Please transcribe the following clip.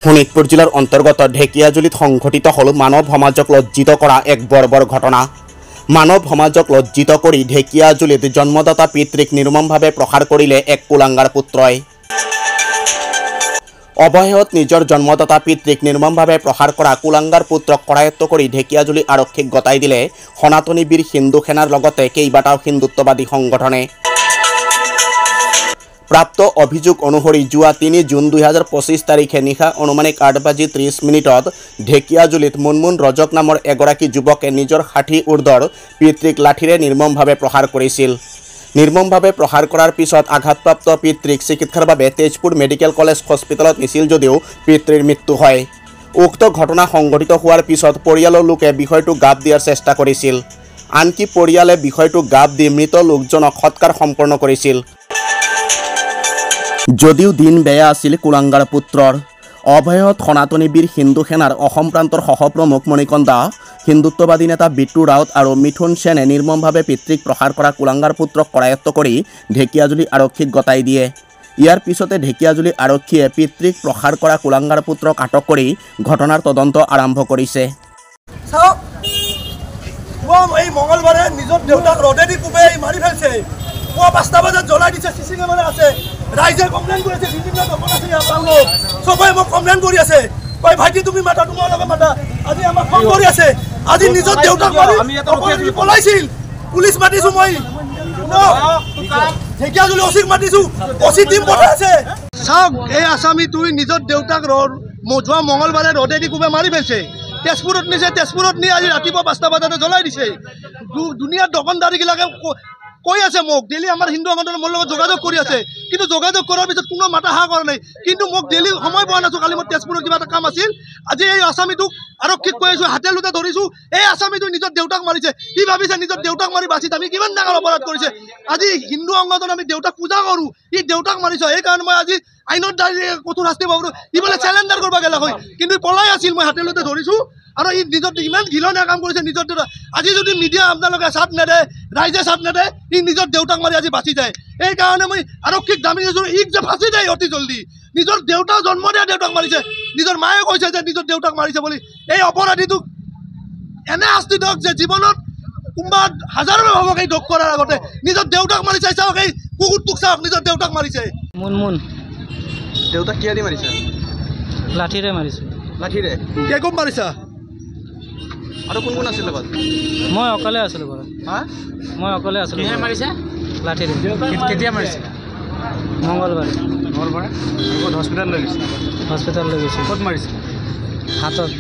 শোণিতপুর জেলার অন্তর্গত ঢেকিয়াজুলিত সংঘটিত হল মানব সমাজক লজ্জিত করা এক বর্বর ঘটনা। মানব সমাজক লজ্জিত করে ঢেকিয়াজুলিত জন্মদাতা পিতৃক নির্মমভাবে প্রহার করিলে এক কুলাঙ্গার পুত্রই। অবহেয়ত নিজের জন্মদাতা পিতৃক নির্মমভাবে প্রহার করা কুলাঙ্গার পুত্রক কৰায়ত্ব করে ঢেকিয়াজুলি আরক্ষীক গতাই দিলে সনাতনী বীর হিন্দু সেনার লগতে কেইবাটাও হিন্দুত্ববাদী সংগঠনে। प्राप्त अभियोग अनुसरी जुआ 3 जून 2025 तारिखे निशा अनुमानिक 8:30 ढेकियाजुलित मुनमुन रजक नाমৰ एगराकी युवके निजर 60 ऊर्धर पितृक लाठीरे निर्ममभावे प्रहार करिছিল। निर्ममभावे प्रहार करार पिছত आघातप्राप्त पितृक चिकित्सार বাবে तेजपुर मेडिकल कलेज हस्पिटालत निছিল যদিও पितृर मृत्यु হয়। उक्त घटना संघटित होৱাৰ পিছত পৰিয়ালৰ লোকে বিষয়টো গাপ দিয়াৰ চেষ্টা কৰিছিল। আনকি পৰিয়ালে বিষয়টো গাপ দি মৃত লোকজনক সৎকাৰ সম্পন্ন কৰিছিল। যদিও দিন বেয়া আছিল কুলাঙ্গাৰ পুত্ৰৰ। অভয়ত সনাতনী বীৰ হিন্দু সেনাৰ অসম প্ৰান্তৰ সহপ্ৰমুখ মণিকন্দা, হিন্দুত্ববাদী নেতা বিট্টু ৰাউত আৰু মিথুন সেনে নিৰ্মমভাৱে পিতৃক প্ৰহাৰ কৰা কুলাঙ্গাৰ পুত্ৰক কৰায়ত্ব কৰি ঢেকিয়াজুলি আৰক্ষীক গতাই দিয়ে। ইয়াৰ পিছতে ঢেকিয়াজুলি আৰক্ষীয়ে পিতৃক প্ৰহাৰ কৰা কুলাঙ্গাৰ পুত্ৰক আটক কৰি ঘটনাৰ তদন্ত আৰম্ভ কৰিছে। এই মঙ্গলবারে নিজের দেউতাক রডেদি কুবে মারি ফেলছে। 5টা বজাত জ্বলাই দিছে, সিসি ক্যামেরা আছে। রাইজে কমপ্লেন করেছে, বিভিন্ন দোকান আছে আপনার সবাই মোক কমপ্লেন কৰি আছে। কই ভাইটি তুমি মাতা, তোমাৰ লগে মাতা। আজি আমাক ফোন কৰি আছে। আজি নিজের দেউতাক মারি পলাইছিল। পুলিশ মাতিছো মই। ঢেকিয়াজুলি ওসিক মাতিছো। ওসি টিম পঠাই আছে। চাওক এই আসামি তুই নিজের দেউতাক যোৱা মঙ্গলবাৰে ৰডেদি কুবে মাৰি ফেলছে। তেজপুৰত নিছে, তেজপুৰত নি আজি ৰাতিপুৱা 5টা বজাতে জ্বলাই দিছে। দুনিয়াৰ দোকানদাৰীগিলাকে কৈ আছে মোক ডেইলি আমাৰ হিন্দু সংগঠন মোৰ লগত যোগাযোগ কৰি আছে, কিন্তু যোগাযোগ কৰাৰ পিছত কোনো মাতা হা কৰা নাই। কিন্তু মোক ডেইলি সময় পোৱা নাছো। কালি মোৰ তেজপুৰত কিবা এটা কাম আছিল। আজি এই আসামিটোক আৰক্ষীক কৈ আছো, হাতে লুতে ধৰিছো। এই আসামিটো নিজৰ দেউতাক মাৰিছে। কি ভাবিছে নিজৰ দেউতাক মাৰি বাচিত আমি কিমান ডাঙৰ অপৰাধ কৰিছে। আজি হিন্দু সংগঠন আমি দেউতাক পূজা কৰো, ই দেউতাক মাৰিছে। এইকাৰণে মই আজি আইনত কঠোৰ শাস্তি পাব। ই বোলে চেলেণ্ডাৰ কৰিব গেলা হয়, কিন্তু পলাই আছিল। মই হাতে লুতে ধৰিছো আৰু ই নিজৰ ইমান ঘিলনীয়া কাম কৰিছে। নিজৰ দেউতাক আজি যদি মিডিয়া আপোনালোকে চাপ নেদে, ৰাইজে চাপ নেদে, ই নিজৰ দেউতাক মাৰি আজি বাচি যায়। এইকাৰণে মই আৰক্ষীক দাবী দিছোঁ, ইক যে ফাঁচি যায় অতি জলদি। নিজৰ দেউতাক জন্ম দিয়া দেউতাক মাৰিছে। নিজৰ মায়ে কৈছে যে নিজৰ দেউতাক মাৰিছে বুলি। এই অপৰাধীটোক এনে শাস্তি দিয়ক যে জীৱনত কোনোবা হাজাৰো নহ'ব এই দোষ কৰাৰ আগতে। নিজৰ দেউতাক মাৰিছে। চাওক এই কুকুৰটোক চাওক, নিজৰ দেউতাক মাৰিছে। মুনমুন দেউতাক কিয় দি মাৰিছে? লাঠিৰে মাৰিছে। লাঠিৰে? কে গম মাৰিছা? আৰু কোন কোন আছিল লগত? মই অকলে আছিলোঁ ঘৰত। হা? মই অকলে আছিলোঁ। কিহে মাৰিছে? লাঠিৰে। কেতিয়া মাৰিছে? মঙ্গলবাৰে। মঙ্গলবাৰে? ক'ত হস্পিটেল লৈ গৈছে? হস্পিটেল লৈ গৈছোঁ। ক'ত মাৰিছে? হাতত।